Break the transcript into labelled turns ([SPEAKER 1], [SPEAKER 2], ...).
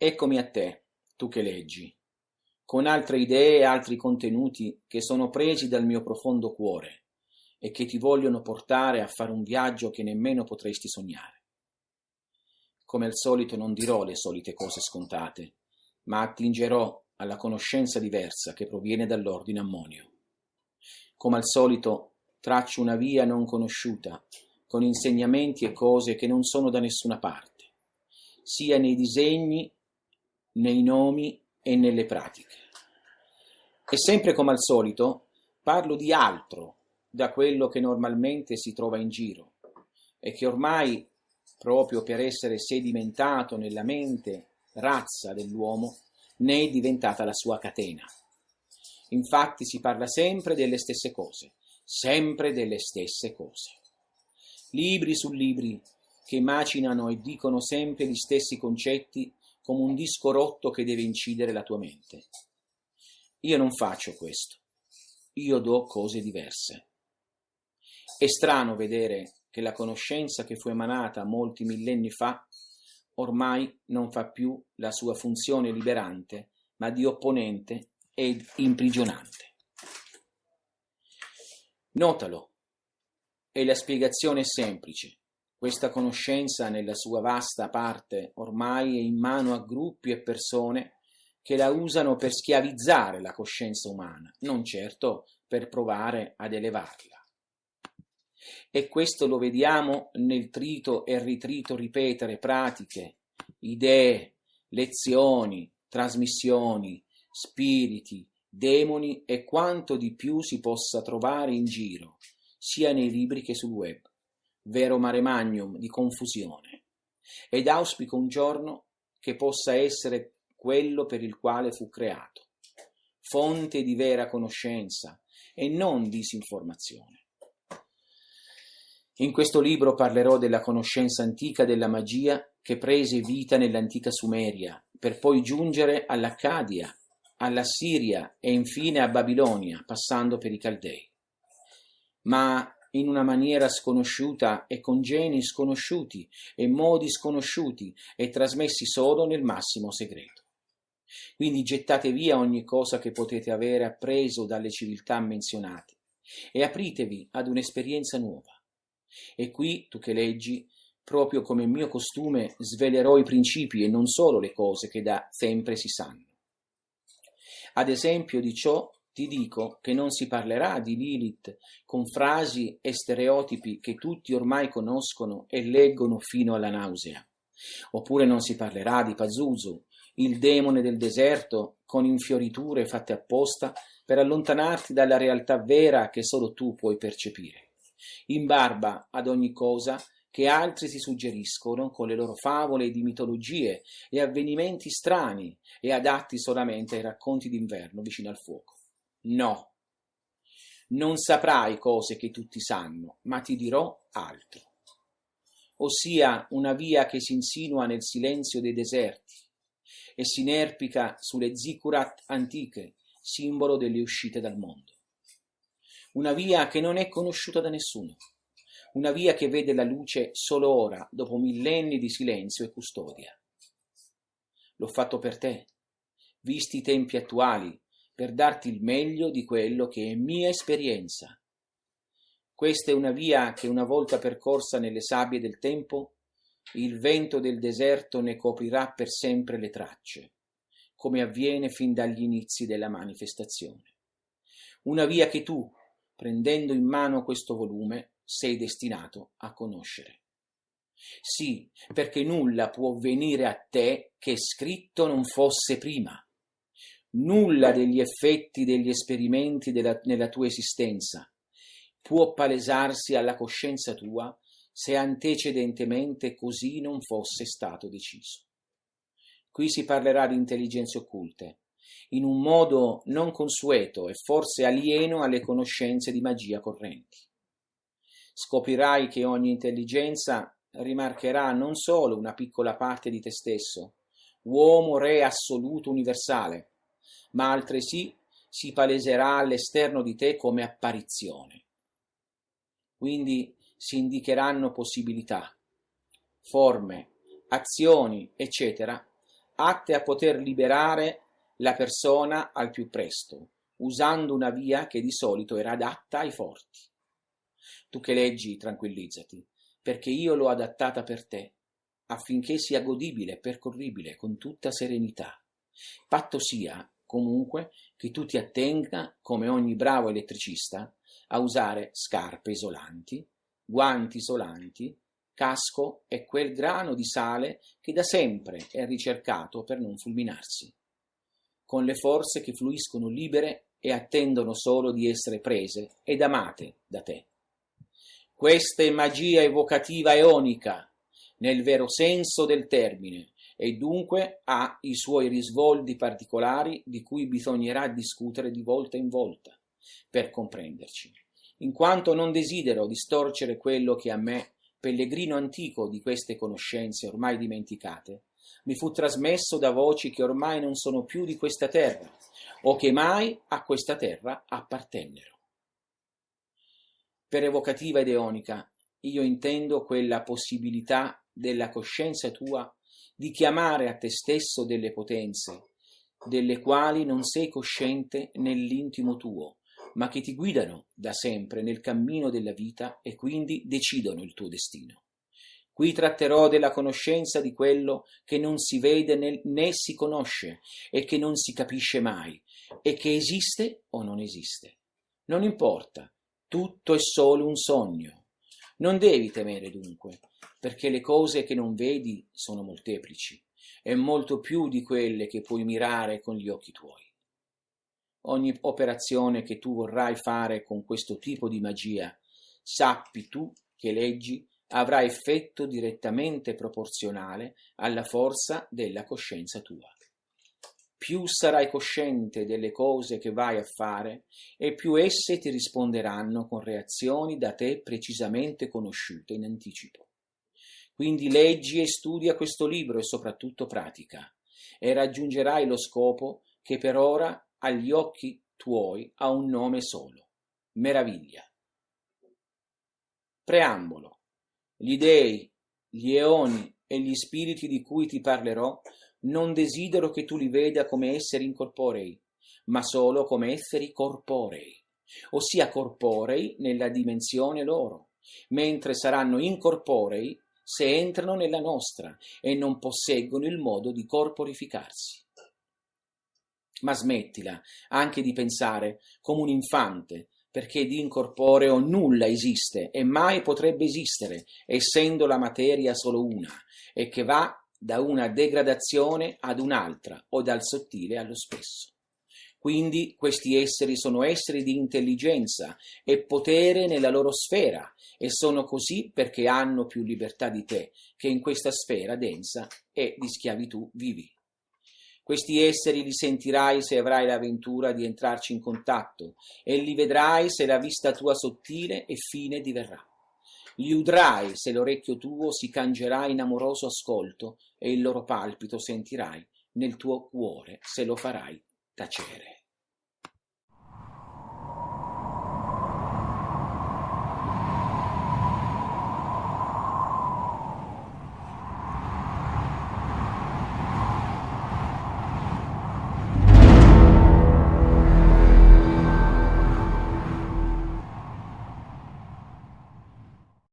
[SPEAKER 1] Eccomi a te, tu che leggi, con altre idee e altri contenuti che sono presi dal mio profondo cuore e che ti vogliono portare a fare un viaggio che nemmeno potresti sognare. Come al solito non dirò le solite cose scontate, ma attingerò alla conoscenza diversa che proviene dall'ordine ammonio. Come al solito traccio una via non conosciuta, con insegnamenti e cose che non sono da nessuna parte, sia nei disegni, nei nomi e nelle pratiche. E sempre come al solito parlo di altro da quello che normalmente si trova in giro e che ormai, proprio per essere sedimentato nella mente razza dell'uomo, ne è diventata la sua catena. Infatti si parla sempre delle stesse cose, sempre delle stesse cose. Libri su libri che macinano e dicono sempre gli stessi concetti come un disco rotto che deve incidere la tua mente. Io non faccio questo, io do cose diverse. È strano vedere che la conoscenza che fu emanata molti millenni fa ormai non fa più la sua funzione liberante, ma di opponente ed imprigionante. Notalo, e la spiegazione è semplice. Questa conoscenza nella sua vasta parte ormai è in mano a gruppi e persone che la usano per schiavizzare la coscienza umana, non certo per provare ad elevarla. E questo lo vediamo nel trito e ritrito ripetere pratiche, idee, lezioni, trasmissioni, spiriti, demoni e quanto di più si possa trovare in giro, sia nei libri che sul web. Vero mare magnum di confusione, ed auspico un giorno che possa essere quello per il quale fu creato, fonte di vera conoscenza e non disinformazione. In questo libro parlerò della conoscenza antica della magia che prese vita nell'antica Sumeria, per poi giungere all'Accadia, all'Assiria e infine a Babilonia, passando per i Caldei. Ma in una maniera sconosciuta e con geni sconosciuti e modi sconosciuti e trasmessi solo nel massimo segreto. Quindi gettate via ogni cosa che potete avere appreso dalle civiltà menzionate e apritevi ad un'esperienza nuova. E qui, tu che leggi, proprio come mio costume, svelerò i principi e non solo le cose che da sempre si sanno. Ad esempio di ciò ti dico che non si parlerà di Lilith con frasi e stereotipi che tutti ormai conoscono e leggono fino alla nausea. Oppure non si parlerà di Pazuzu, il demone del deserto, con infioriture fatte apposta per allontanarti dalla realtà vera che solo tu puoi percepire, in barba ad ogni cosa che altri si suggeriscono con le loro favole di mitologie e avvenimenti strani e adatti solamente ai racconti d'inverno vicino al fuoco. No, non saprai cose che tutti sanno, ma ti dirò altro, ossia una via che si insinua nel silenzio dei deserti e si inerpica sulle zikkurat antiche, simbolo delle uscite dal mondo. Una via che non è conosciuta da nessuno, una via che vede la luce solo ora, dopo millenni di silenzio e custodia. L'ho fatto per te, visti i tempi attuali, per darti il meglio di quello che è mia esperienza. Questa è una via che una volta percorsa nelle sabbie del tempo, il vento del deserto ne coprirà per sempre le tracce, come avviene fin dagli inizi della manifestazione. Una via che tu, prendendo in mano questo volume, sei destinato a conoscere. Sì, perché nulla può venire a te che scritto non fosse prima. Nulla degli effetti degli esperimenti nella tua esistenza può palesarsi alla coscienza tua se antecedentemente così non fosse stato deciso. Qui si parlerà di intelligenze occulte, in un modo non consueto e forse alieno alle conoscenze di magia correnti. Scoprirai che ogni intelligenza rimarcherà non solo una piccola parte di te stesso, uomo re assoluto universale, ma altresì si paleserà all'esterno di te come apparizione. Quindi si indicheranno possibilità, forme, azioni, eccetera, atte a poter liberare la persona al più presto, usando una via che di solito era adatta ai forti. Tu che leggi, tranquillizzati, perché io l'ho adattata per te, affinché sia godibile e percorribile con tutta serenità. Patto sia, comunque, che tu ti attenga, come ogni bravo elettricista, a usare scarpe isolanti, guanti isolanti, casco e quel grano di sale che da sempre è ricercato per non fulminarsi, con le forze che fluiscono libere e attendono solo di essere prese ed amate da te. Questa è magia evocativa eonica, nel vero senso del termine, e dunque ha i suoi risvolti particolari di cui bisognerà discutere di volta in volta per comprenderci, in quanto non desidero distorcere quello che a me, pellegrino antico di queste conoscenze ormai dimenticate, mi fu trasmesso da voci che ormai non sono più di questa terra, o che mai a questa terra appartennero. Per evocativa ed eonica io intendo quella possibilità della coscienza tua di chiamare a te stesso delle potenze, delle quali non sei cosciente nell'intimo tuo, ma che ti guidano da sempre nel cammino della vita e quindi decidono il tuo destino. Qui tratterò della conoscenza di quello che non si vede né si conosce e che non si capisce mai, e che esiste o non esiste. Non importa, tutto è solo un sogno. Non devi temere dunque, perché le cose che non vedi sono molteplici e molto più di quelle che puoi mirare con gli occhi tuoi. Ogni operazione che tu vorrai fare con questo tipo di magia, sappi tu che leggi, avrà effetto direttamente proporzionale alla forza della coscienza tua. Più sarai cosciente delle cose che vai a fare e più esse ti risponderanno con reazioni da te precisamente conosciute in anticipo. Quindi leggi e studia questo libro e soprattutto pratica, e raggiungerai lo scopo che per ora agli occhi tuoi ha un nome solo: meraviglia. Preambolo. Gli dei, gli eoni e gli spiriti di cui ti parlerò non desidero che tu li veda come esseri incorporei, ma solo come esseri corporei, ossia corporei nella dimensione loro, mentre saranno incorporei se entrano nella nostra e non posseggono il modo di corporificarsi. Ma smettila anche di pensare come un infante, perché di incorporeo nulla esiste e mai potrebbe esistere, essendo la materia solo una, e che va da una degradazione ad un'altra o dal sottile allo spesso. Quindi questi esseri sono esseri di intelligenza e potere nella loro sfera, e sono così perché hanno più libertà di te, che in questa sfera densa e di schiavitù vivi. Questi esseri li sentirai se avrai la ventura di entrarci in contatto, e li vedrai se la vista tua sottile e fine diverrà. Li udrai se l'orecchio tuo si cangerà in amoroso ascolto, e il loro palpito sentirai nel tuo cuore se lo farai tacere.